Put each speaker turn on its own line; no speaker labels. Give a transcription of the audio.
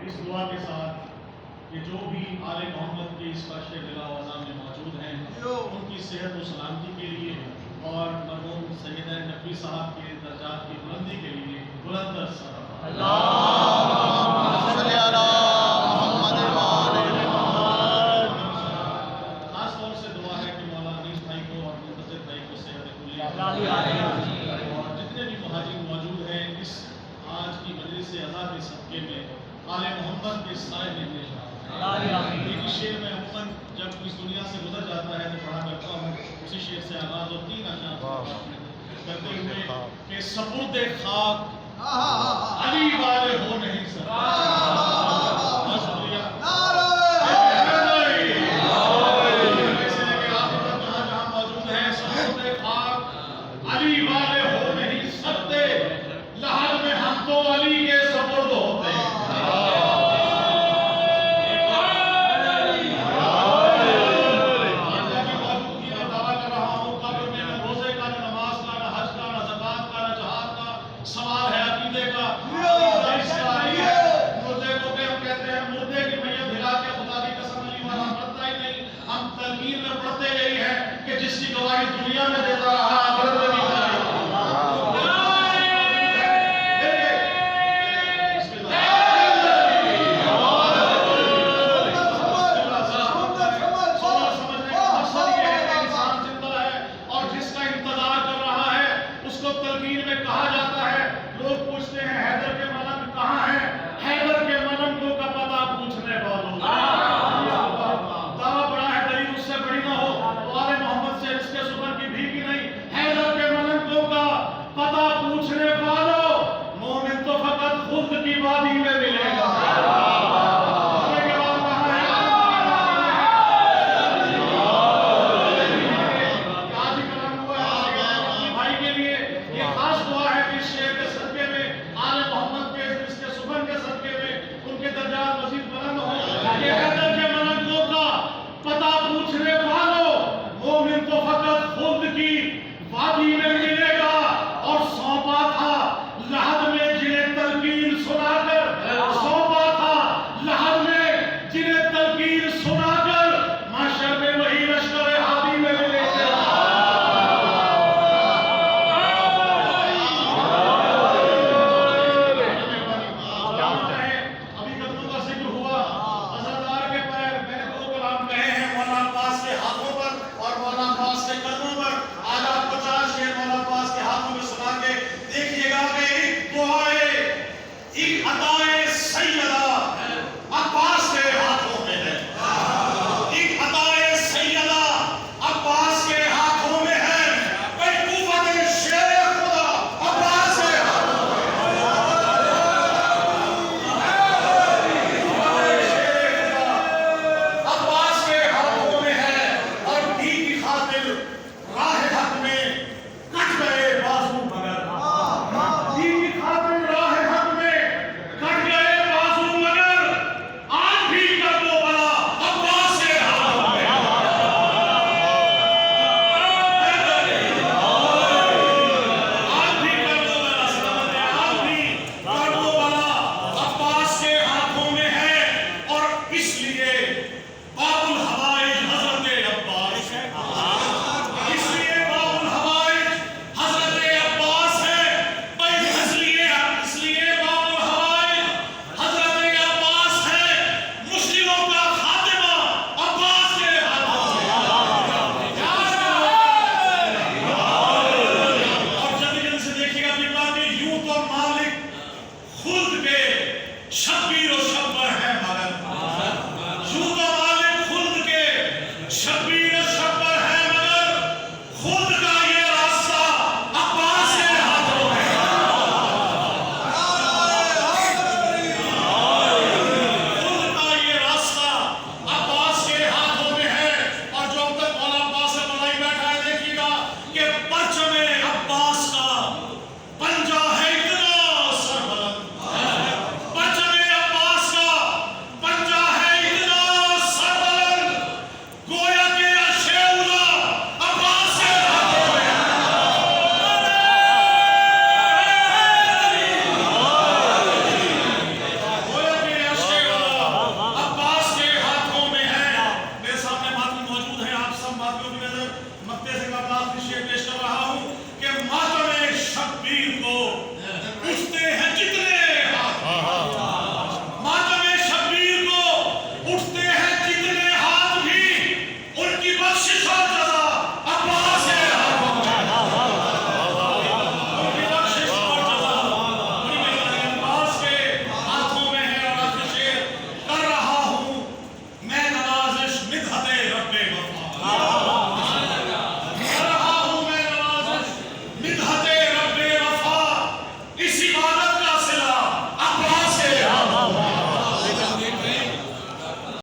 इस दुआ के साथ कि जो भी आले मोहम्मद के इस फर्श दिलावज़ा में मौजूद हैं उनकी सेहत और सलामती के लिए और मरहूम सैयद नकवी साहब के दर्जात की बुलंदी के लिए बुलंद खास तौर से दुआ है कि मौला अनीस भाई को और मुंतज़िर भाई को सेहत कुल्ली और जितने भी मुहाजिर मौजूद हैं इस आज की मजलिस अज़ा के सदक़े में आले मोहम्मद के साए में एक शेर में अमूमन जब इस दुनिया से गुजर जाता है तो पढ़ा करता हूँ, उसी शेर से आगाज और 3 अशार करते हुए कि सपुर्दे खाक अली वाले हो नहीं सकते। लहर में हम तो अली के सपुर्द होते हैं। सवाल है अकीदे का, मुर्दे को हम कहते हैं मुर्दे की मैयत हिला के खुदा की कसम अली वाला मरता ही नहीं। हम तलकीन में पढ़ते यही है कि जिसकी गवाही दुनिया में देता रहा आखिरत में भी शब्बीर